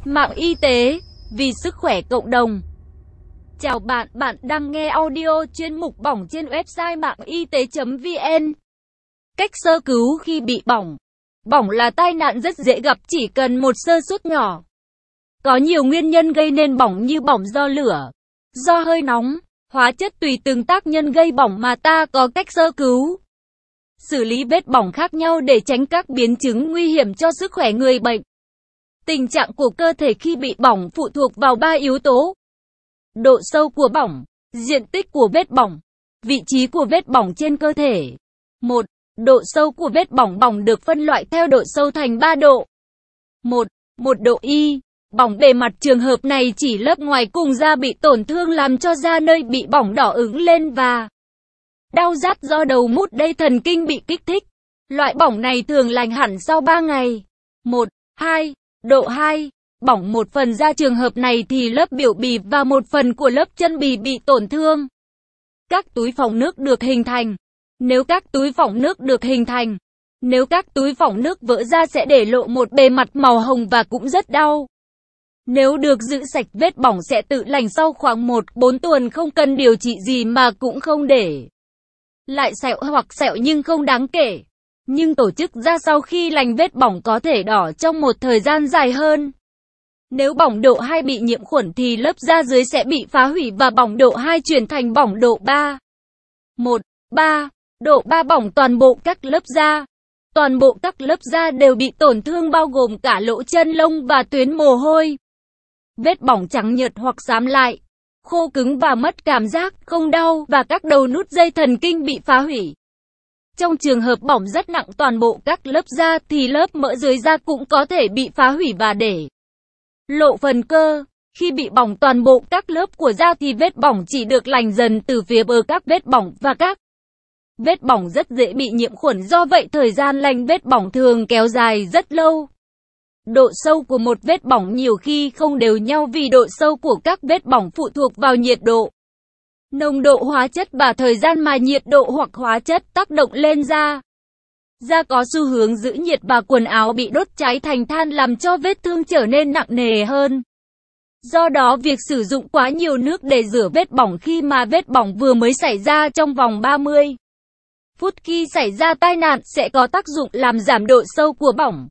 Mạng y tế, vì sức khỏe cộng đồng. Chào bạn, bạn đang nghe audio chuyên mục bỏng trên website mạng y tế.vn. Cách sơ cứu khi bị bỏng. Bỏng là tai nạn rất dễ gặp chỉ cần một sơ suất nhỏ. Có nhiều nguyên nhân gây nên bỏng như bỏng do lửa, do hơi nóng, hóa chất tùy từng tác nhân gây bỏng mà ta có cách sơ cứu. Xử lý vết bỏng khác nhau để tránh các biến chứng nguy hiểm cho sức khỏe người bệnh. Tình trạng của cơ thể khi bị bỏng phụ thuộc vào 3 yếu tố. Độ sâu của bỏng, diện tích của vết bỏng, vị trí của vết bỏng trên cơ thể. 1. Độ sâu của vết bỏng. Bỏng được phân loại theo độ sâu thành 3 độ. 1. Độ Y. Bỏng bề mặt. Trường hợp này chỉ lớp ngoài cùng da bị tổn thương làm cho da nơi bị bỏng đỏ ửng lên và đau rát do đầu mút dây thần kinh bị kích thích. Loại bỏng này thường lành hẳn sau 3 ngày. 2. Độ 2. Bỏng một phần da. Trường hợp này thì lớp biểu bì và một phần của lớp chân bì bị tổn thương. Các túi phỏng nước được hình thành. Nếu các túi phỏng nước vỡ ra sẽ để lộ một bề mặt màu hồng và cũng rất đau. Nếu được giữ sạch, vết bỏng sẽ tự lành sau khoảng 1-4 tuần, không cần điều trị gì mà cũng không để lại sẹo hoặc sẹo nhưng không đáng kể. Nhưng tổ chức da sau khi lành, vết bỏng có thể đỏ trong một thời gian dài hơn. Nếu bỏng độ 2 bị nhiễm khuẩn thì lớp da dưới sẽ bị phá hủy và bỏng độ 2 chuyển thành bỏng độ 3. 3. Độ 3. Bỏng toàn bộ các lớp da. Toàn bộ các lớp da đều bị tổn thương bao gồm cả lỗ chân lông và tuyến mồ hôi. Vết bỏng trắng nhợt hoặc xám lại, khô cứng và mất cảm giác, không đau và các đầu nút dây thần kinh bị phá hủy. Trong trường hợp bỏng rất nặng toàn bộ các lớp da thì lớp mỡ dưới da cũng có thể bị phá hủy và để lộ phần cơ. Khi bị bỏng toàn bộ các lớp của da thì vết bỏng chỉ được lành dần từ phía bờ các vết bỏng và các vết bỏng rất dễ bị nhiễm khuẩn, do vậy thời gian lành vết bỏng thường kéo dài rất lâu. Độ sâu của một vết bỏng nhiều khi không đều nhau vì độ sâu của các vết bỏng phụ thuộc vào nhiệt độ, nồng độ hóa chất và thời gian mà nhiệt độ hoặc hóa chất tác động lên da. Da có xu hướng giữ nhiệt và quần áo bị đốt cháy thành than làm cho vết thương trở nên nặng nề hơn. Do đó việc sử dụng quá nhiều nước để rửa vết bỏng khi mà vết bỏng vừa mới xảy ra trong vòng 30 phút khi xảy ra tai nạn sẽ có tác dụng làm giảm độ sâu của bỏng.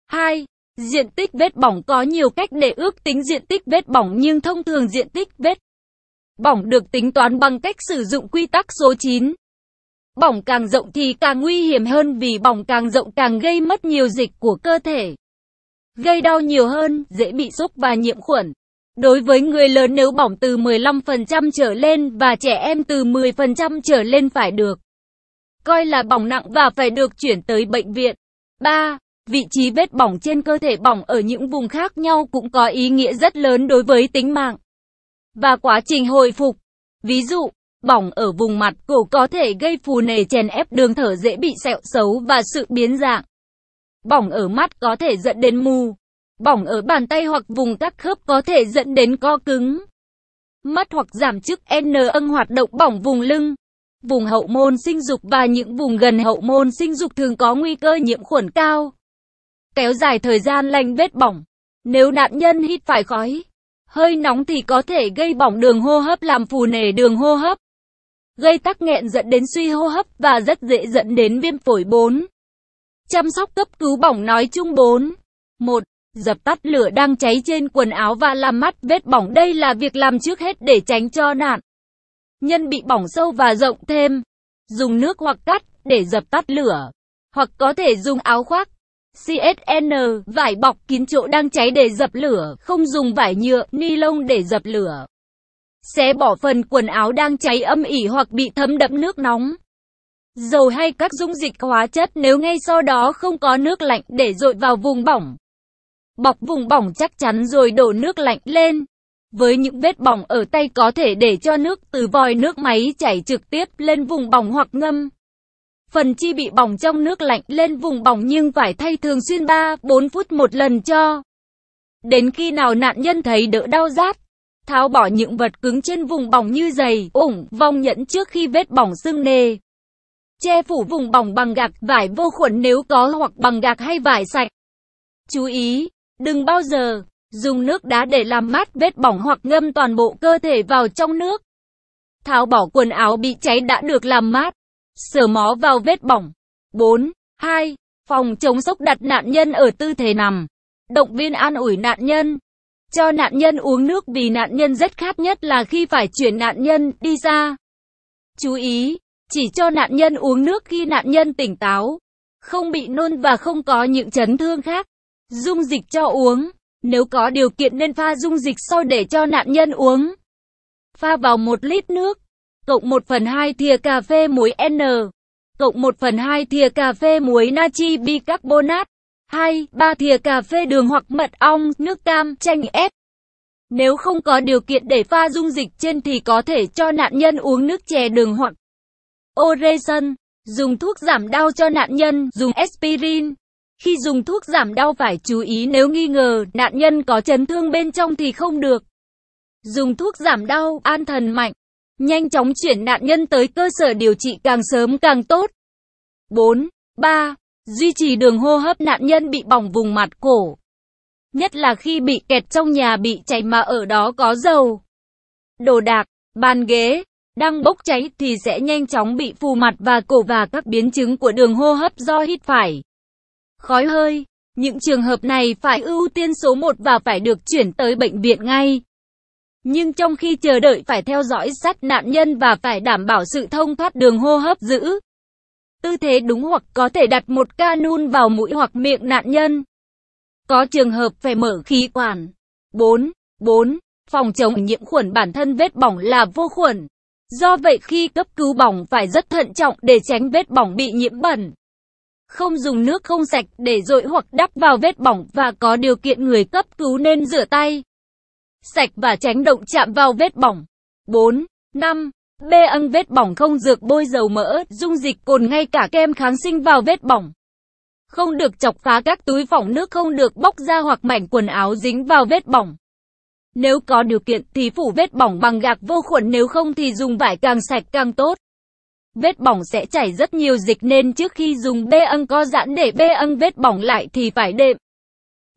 2. Diện tích vết bỏng. Có nhiều cách để ước tính diện tích vết bỏng nhưng thông thường diện tích vết bỏng được tính toán bằng cách sử dụng quy tắc số 9. Bỏng càng rộng thì càng nguy hiểm hơn vì bỏng càng rộng càng gây mất nhiều dịch của cơ thể, gây đau nhiều hơn, dễ bị sốc và nhiễm khuẩn. Đối với người lớn nếu bỏng từ 15% trở lên và trẻ em từ 10% trở lên phải được coi là bỏng nặng và phải được chuyển tới bệnh viện. 3. Vị trí vết bỏng trên cơ thể. Bỏng ở những vùng khác nhau cũng có ý nghĩa rất lớn đối với tính mạng và quá trình hồi phục. Ví dụ, bỏng ở vùng mặt, cổ có thể gây phù nề, chèn ép đường thở, dễ bị sẹo xấu và sự biến dạng. Bỏng ở mắt có thể dẫn đến mù. Bỏng ở bàn tay hoặc vùng các khớp có thể dẫn đến co cứng mắt hoặc giảm chức N hoạt động. Bỏng vùng lưng, vùng hậu môn sinh dục và những vùng gần hậu môn sinh dục thường có nguy cơ nhiễm khuẩn cao. Kéo dài thời gian lành vết bỏng. Nếu nạn nhân hít phải khói hơi nóng thì có thể gây bỏng đường hô hấp, làm phù nề đường hô hấp, gây tắc nghẽn dẫn đến suy hô hấp và rất dễ dẫn đến viêm phổi. 4. Chăm sóc cấp cứu bỏng nói chung. 1. Dập tắt lửa đang cháy trên quần áo và làm mát vết bỏng. Đây là việc làm trước hết để tránh cho nạn nhân bị bỏng sâu và rộng thêm. Dùng nước hoặc cát để dập tắt lửa, hoặc có thể dùng áo khoác CSN, vải bọc kín chỗ đang cháy để dập lửa, không dùng vải nhựa, ni lông để dập lửa. Xé bỏ phần quần áo đang cháy âm ỉ hoặc bị thấm đẫm nước nóng, dầu hay các dung dịch hóa chất nếu ngay sau đó không có nước lạnh để dội vào vùng bỏng. Bọc vùng bỏng chắc chắn rồi đổ nước lạnh lên. Với những vết bỏng ở tay có thể để cho nước từ vòi nước máy chảy trực tiếp lên vùng bỏng hoặc ngâm phần chi bị bỏng trong nước lạnh lên vùng bỏng, nhưng phải thay thường xuyên 3-4 phút một lần cho đến khi nào nạn nhân thấy đỡ đau rát. Tháo bỏ những vật cứng trên vùng bỏng như giày, ủng, vòng nhẫn trước khi vết bỏng sưng nề. Che phủ vùng bỏng bằng gạc, vải vô khuẩn nếu có hoặc bằng gạc hay vải sạch. Chú ý, đừng bao giờ Dùng nước đá để làm mát vết bỏng hoặc ngâm toàn bộ cơ thể vào trong nước. Tháo bỏ quần áo bị cháy đã được làm mát. Sờ mó vào vết bỏng. 4. 2. Phòng chống sốc, đặt nạn nhân ở tư thế nằm. Động viên an ủi nạn nhân. Cho nạn nhân uống nước vì nạn nhân rất khát, nhất là khi phải chuyển nạn nhân đi xa. Chú ý, chỉ cho nạn nhân uống nước khi nạn nhân tỉnh táo, không bị nôn và không có những chấn thương khác. Dung dịch cho uống. Nếu có điều kiện nên pha dung dịch sôi để cho nạn nhân uống. Pha vào 1 lít nước, cộng 1/2 thìa cà phê muối N, cộng 1/2 thìa cà phê muối natri bicarbonate, 2-3 thìa cà phê đường hoặc mật ong, nước cam, chanh ép. Nếu không có điều kiện để pha dung dịch trên thì có thể cho nạn nhân uống nước chè đường hoặc Oreson. Dùng thuốc giảm đau cho nạn nhân, dùng aspirin. Khi dùng thuốc giảm đau phải chú ý, nếu nghi ngờ nạn nhân có chấn thương bên trong thì không được dùng thuốc giảm đau. An thần mạnh. Nhanh chóng chuyển nạn nhân tới cơ sở điều trị càng sớm càng tốt. 4. 3. Duy trì đường hô hấp nạn nhân bị bỏng vùng mặt cổ. Nhất là khi bị kẹt trong nhà bị cháy mà ở đó có dầu, đồ đạc, bàn ghế đang bốc cháy thì sẽ nhanh chóng bị phù mặt và cổ và các biến chứng của đường hô hấp do hít phải khói hơi. Những trường hợp này phải ưu tiên số 1 và phải được chuyển tới bệnh viện ngay. Nhưng trong khi chờ đợi phải theo dõi sát nạn nhân và phải đảm bảo sự thông thoát đường hô hấp, giữ tư thế đúng hoặc có thể đặt một canul vào mũi hoặc miệng nạn nhân. Có trường hợp phải mở khí quản. 4. Phòng chống nhiễm khuẩn. Bản thân vết bỏng là vô khuẩn. Do vậy khi cấp cứu bỏng phải rất thận trọng để tránh vết bỏng bị nhiễm bẩn. Không dùng nước không sạch để dội hoặc đắp vào vết bỏng và có điều kiện người cấp cứu nên rửa tay sạch và tránh động chạm vào vết bỏng. 4. 5. Bê âng vết bỏng. Không dược, bôi dầu mỡ, dung dịch cồn, ngay cả kem kháng sinh vào vết bỏng. Không được chọc phá các túi phỏng nước, không được bóc ra hoặc mảnh quần áo dính vào vết bỏng. Nếu có điều kiện thì phủ vết bỏng bằng gạc vô khuẩn, nếu không thì dùng vải càng sạch càng tốt. Vết bỏng sẽ chảy rất nhiều dịch nên trước khi dùng bê âng co giãn để bê âng vết bỏng lại thì phải đệm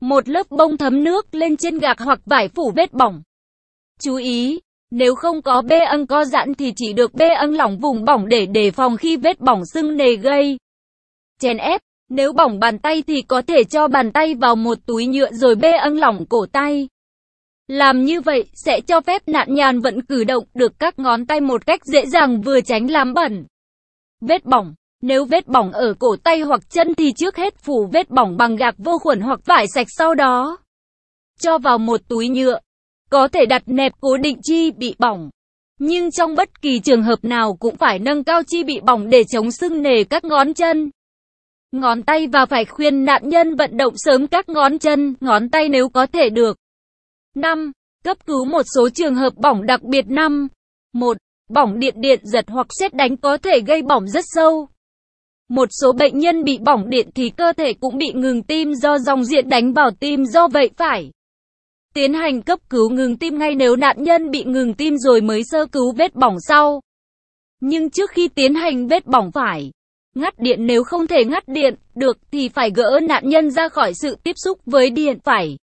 một lớp bông thấm nước lên trên gạc hoặc vải phủ vết bỏng. Chú ý, nếu không có bê âng co giãn thì chỉ được bê âng lỏng vùng bỏng để đề phòng khi vết bỏng sưng nề gây chèn ép. Nếu bỏng bàn tay thì có thể cho bàn tay vào một túi nhựa rồi bê âng lỏng cổ tay. Làm như vậy sẽ cho phép nạn nhân vẫn cử động được các ngón tay một cách dễ dàng, vừa tránh làm bẩn vết bỏng. Nếu vết bỏng ở cổ tay hoặc chân thì trước hết phủ vết bỏng bằng gạc vô khuẩn hoặc vải sạch, sau đó cho vào một túi nhựa. Có thể đặt nẹp cố định chi bị bỏng. Nhưng trong bất kỳ trường hợp nào cũng phải nâng cao chi bị bỏng để chống sưng nề các ngón chân, ngón tay và phải khuyên nạn nhân vận động sớm các ngón chân, ngón tay nếu có thể được. 5. Cấp cứu một số trường hợp bỏng đặc biệt. 5. 1. Bỏng điện, điện giật hoặc sét đánh có thể gây bỏng rất sâu. Một số bệnh nhân bị bỏng điện thì cơ thể cũng bị ngừng tim do dòng điện đánh vào tim, do vậy phải tiến hành cấp cứu ngừng tim ngay nếu nạn nhân bị ngừng tim rồi mới sơ cứu vết bỏng sau. Nhưng trước khi tiến hành vết bỏng phải ngắt điện, nếu không thể ngắt điện được thì phải gỡ nạn nhân ra khỏi sự tiếp xúc với điện, phải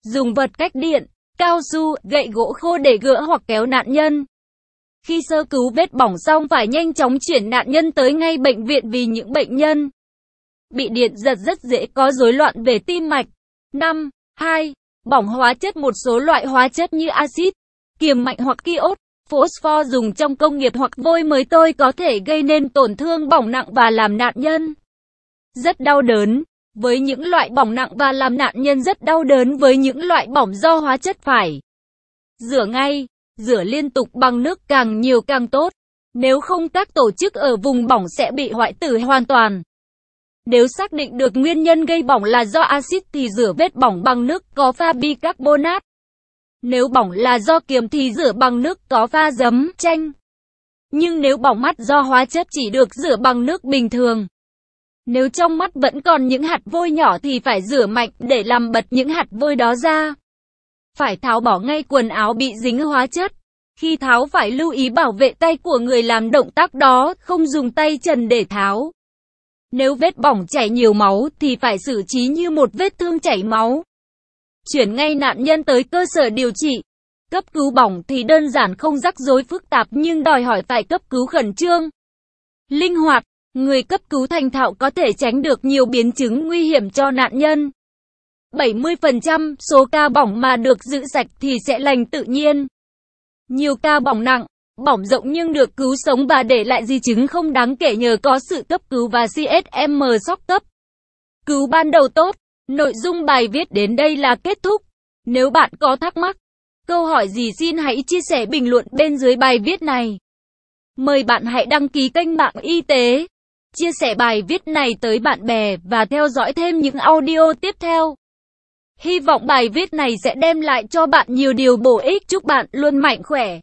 dùng vật cách điện, cao su, gậy gỗ khô để gỡ hoặc kéo nạn nhân. Khi sơ cứu vết bỏng xong phải nhanh chóng chuyển nạn nhân tới ngay bệnh viện vì những bệnh nhân bị điện giật rất dễ có rối loạn về tim mạch. 5. 2. Bỏng hóa chất. Một số loại hóa chất như axit kiềm mạnh hoặc iốt phosphor dùng trong công nghiệp hoặc vôi mới tôi có thể gây nên tổn thương bỏng nặng và làm nạn nhân rất đau đớn. Với những loại bỏng nặng và làm nạn nhân rất đau đớn với những loại bỏng do hóa chất phải rửa ngay, rửa liên tục bằng nước càng nhiều càng tốt. Nếu không các tổ chức ở vùng bỏng sẽ bị hoại tử hoàn toàn. Nếu xác định được nguyên nhân gây bỏng là do axit thì rửa vết bỏng bằng nước có pha bicarbonate. Nếu bỏng là do kiềm thì rửa bằng nước có pha giấm, chanh. Nhưng nếu bỏng mắt do hóa chất chỉ được rửa bằng nước bình thường. Nếu trong mắt vẫn còn những hạt vôi nhỏ thì phải rửa mạnh để làm bật những hạt vôi đó ra. Phải tháo bỏ ngay quần áo bị dính hóa chất. Khi tháo phải lưu ý bảo vệ tay của người làm động tác đó, không dùng tay trần để tháo. Nếu vết bỏng chảy nhiều máu thì phải xử trí như một vết thương chảy máu. chuyển ngay nạn nhân tới cơ sở điều trị. Cấp cứu bỏng thì đơn giản không rắc rối phức tạp nhưng đòi hỏi phải cấp cứu khẩn trương, linh hoạt. Người cấp cứu thành thạo có thể tránh được nhiều biến chứng nguy hiểm cho nạn nhân. 70% số ca bỏng mà được giữ sạch thì sẽ lành tự nhiên. Nhiều ca bỏng nặng, bỏng rộng nhưng được cứu sống và để lại di chứng không đáng kể nhờ có sự cấp cứu và CSM sốc cấp cứu ban đầu tốt. Nội dung bài viết đến đây là kết thúc. Nếu bạn có thắc mắc, câu hỏi gì xin hãy chia sẻ bình luận bên dưới bài viết này. Mời bạn hãy đăng ký kênh Mạng Y tế, chia sẻ bài viết này tới bạn bè và theo dõi thêm những audio tiếp theo. Hy vọng bài viết này sẽ đem lại cho bạn nhiều điều bổ ích. Chúc bạn luôn mạnh khỏe.